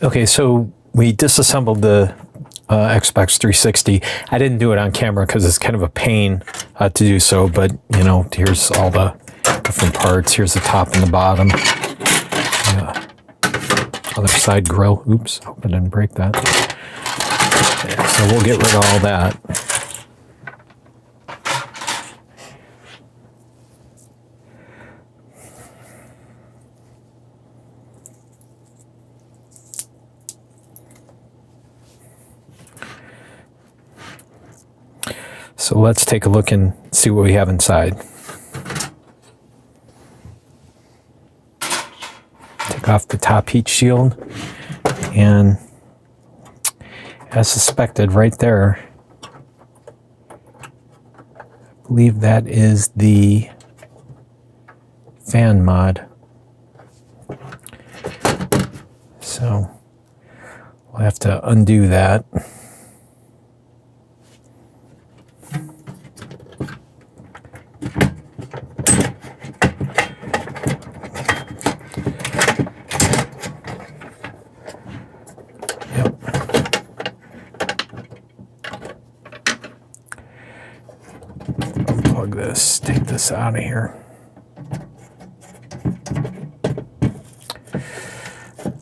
Okay, so we disassembled the Xbox 360. I didn't do it on camera because it's kind of a pain to do so, but you know, here's all the different parts. Here's the top and the bottom. Other side grill. Oops, hope I didn't break that. Okay, so we'll get rid of all that. So let's take a look and see what we have inside. Take off the top heat shield, and as suspected right there, I believe that is the fan mod. So we'll have to undo that. Unplug this, take this out of here.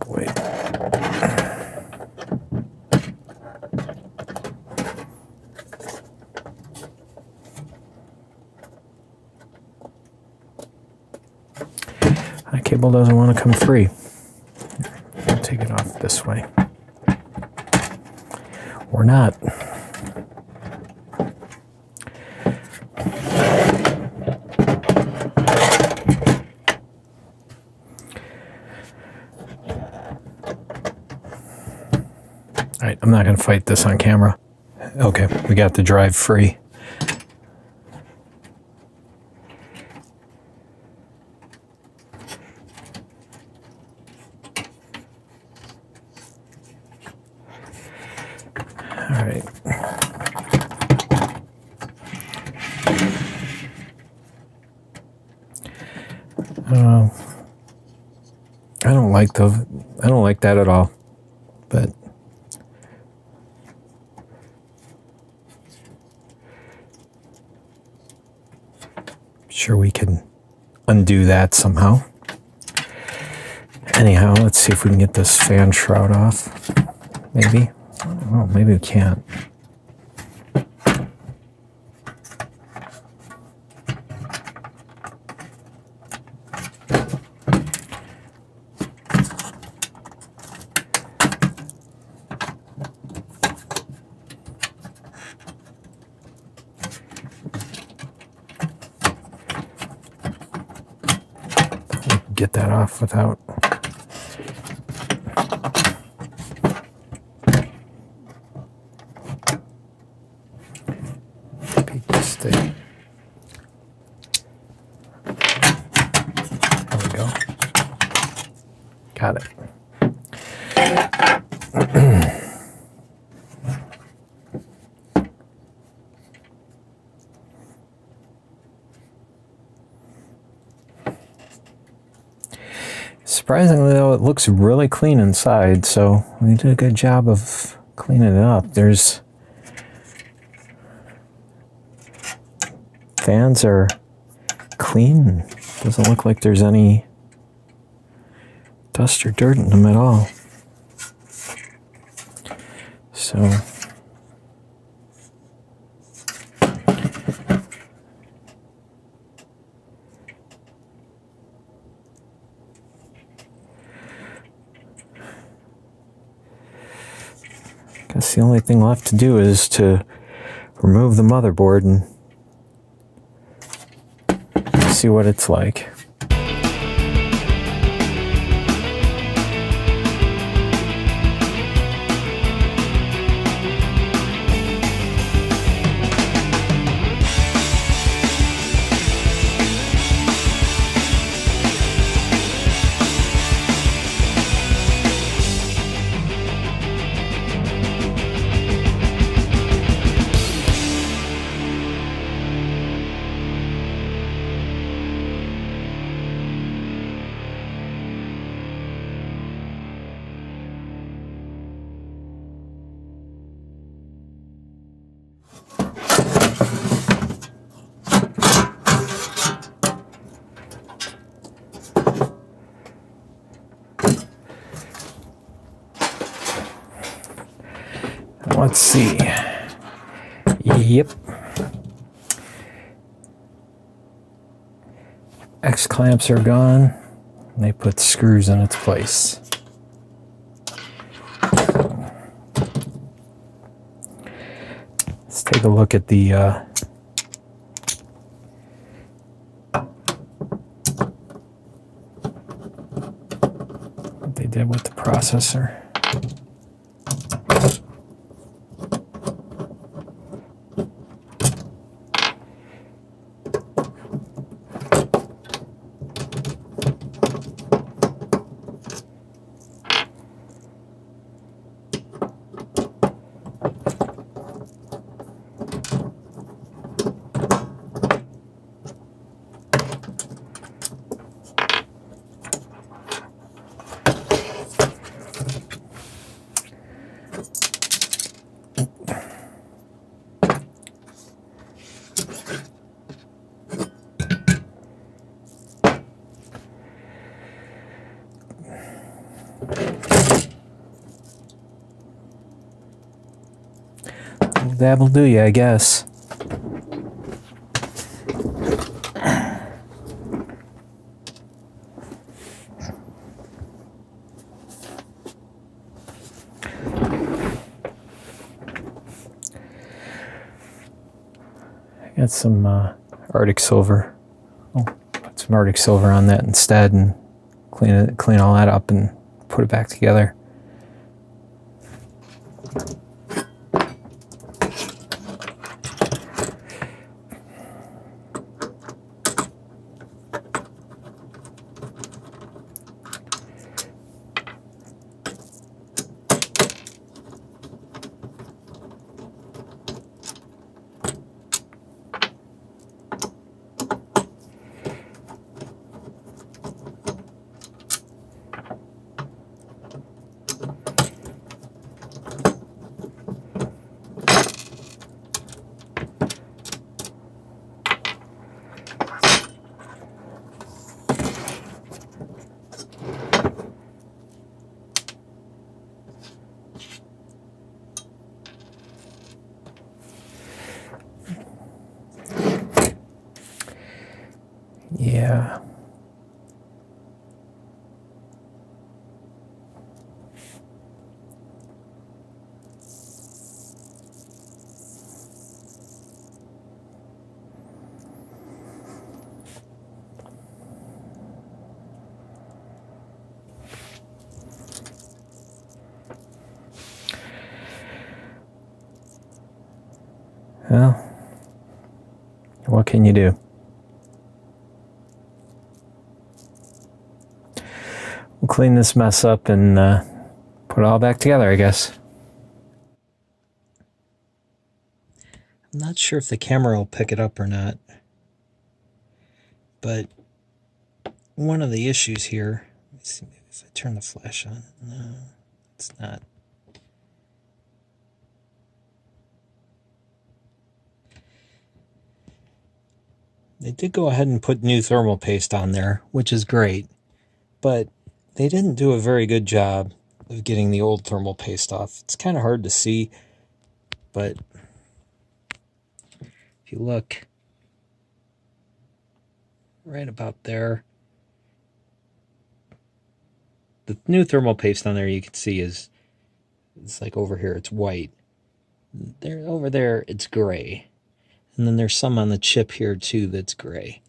Boy. That cable doesn't want to come free. I'll take it off this way. Or not. All right, I'm not going to fight this on camera. Okay, we got the drive free. All right. I don't like that at all, but sure we can undo that somehow. Anyhow, let's see if we can get this fan shroud off. Maybe. Oh, maybe we can't. Get that off without peek this thing. There we go. Got it. Surprisingly, though, it looks really clean inside, so we did a good job of cleaning it up. There's fans are clean. Doesn't look like there's any dust or dirt in them at all. So guess the only thing left to do is to remove the motherboard and see what it's like. Let's see. Yep. X clamps are gone. And they put screws in its place. Let's take a look at the what they did with the processor. That'll do you, I guess. I got some Arctic silver. I'll put some Arctic silver on that instead and clean all that up and put it back together. Yeah. Well, what can you do? We'll clean this mess up and put it all back together, I guess. I'm not sure if the camera will pick it up or not, but one of the issues here, let me see if I turn the flash on. No, it's not. They did go ahead and put new thermal paste on there, which is great, but they didn't do a very good job of getting the old thermal paste off. It's kind of hard to see, but if you look right about there, the new thermal paste on there you can see it's like over here, it's white. There, over there, it's gray. And then there's some on the chip here too that's gray.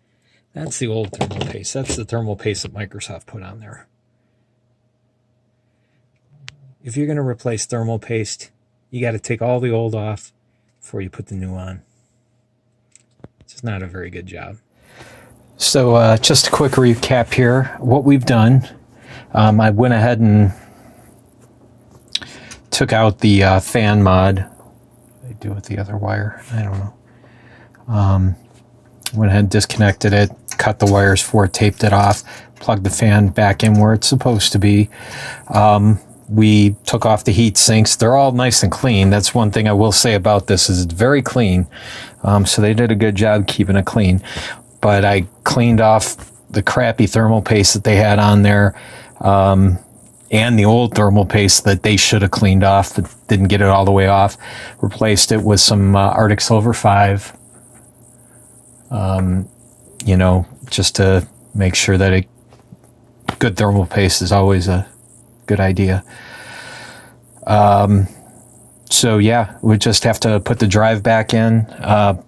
That's the old thermal paste. That's the thermal paste that Microsoft put on there. If you're going to replace thermal paste, you got to take all the old off before you put the new on. It's just not a very good job. So just a quick recap here. What we've done, I went ahead and took out the fan mod. What did I do with the other wire? I don't know. Went ahead and disconnected it, cut the wires for it, taped it off, plugged the fan back in where it's supposed to be. We took off the heat sinks. They're all nice and clean. That's one thing I will say about this, is it's very clean. So they did a good job keeping it clean. But I cleaned off the crappy thermal paste that they had on there. and the old thermal paste that they should have cleaned off but didn't get it all the way off. Replaced it with some Arctic Silver 5, you know, just to make sure that good thermal paste is always a good idea. So yeah, we just have to put the drive back in,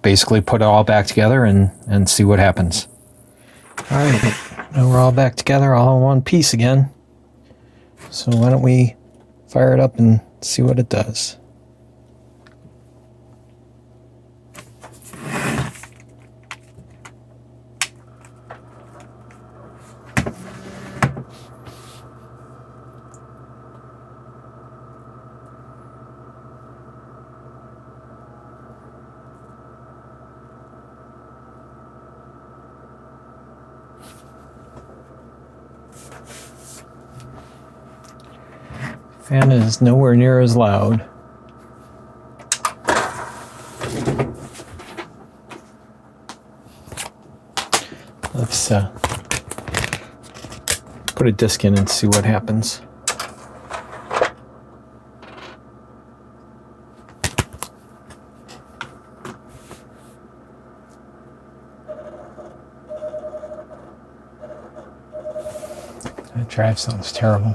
basically put it all back together and see what happens. All right, now we're all back together, all in one piece again. So why don't we fire it up and see what it does. Fan is nowhere near as loud. Let's put a disc in and see what happens. That drive sounds terrible.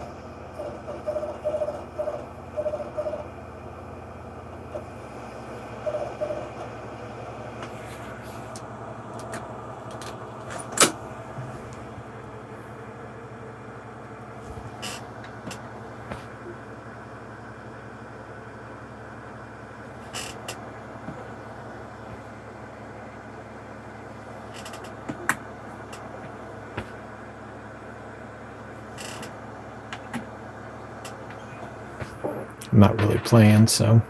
I'm not really playing, so.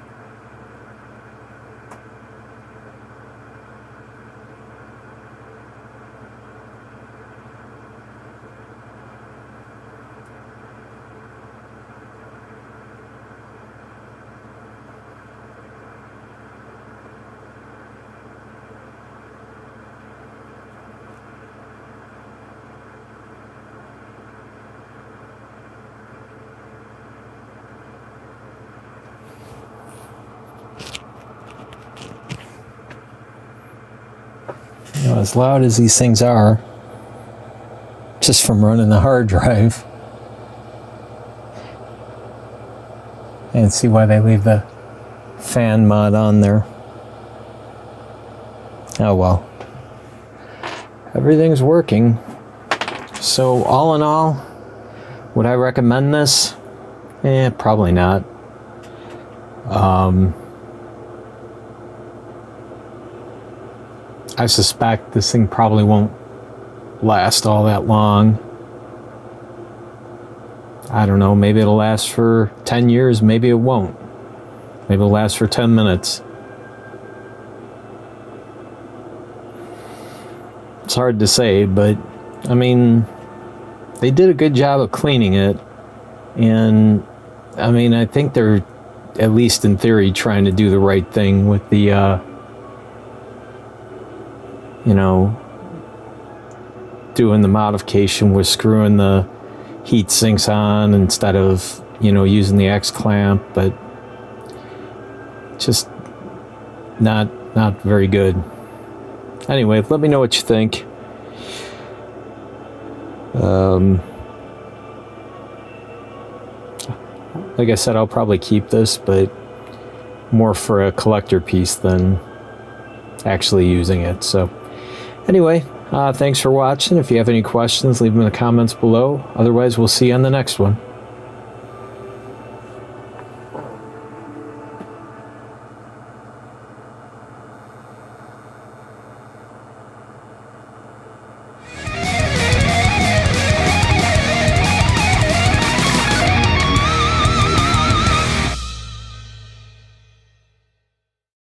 You know, as loud as these things are, just from running the hard drive, and see why they leave the fan mod on there. Oh well. Everything's working. So all in all, would I recommend this? Probably not. I suspect this thing probably won't last all that long. I don't know, maybe it'll last for 10 years, maybe it won't. Maybe it'll last for 10 minutes. It's hard to say, but I mean, they did a good job of cleaning it. And I mean, I think they're, at least in theory, trying to do the right thing with the, you know, doing the modification with screwing the heat sinks on instead of, you know, using the X clamp, but just not very good. Anyway, let me know what you think. Like I said, I'll probably keep this, but more for a collector piece than actually using it. So anyway, thanks for watching. If you have any questions, leave them in the comments below. Otherwise, we'll see you on the next one.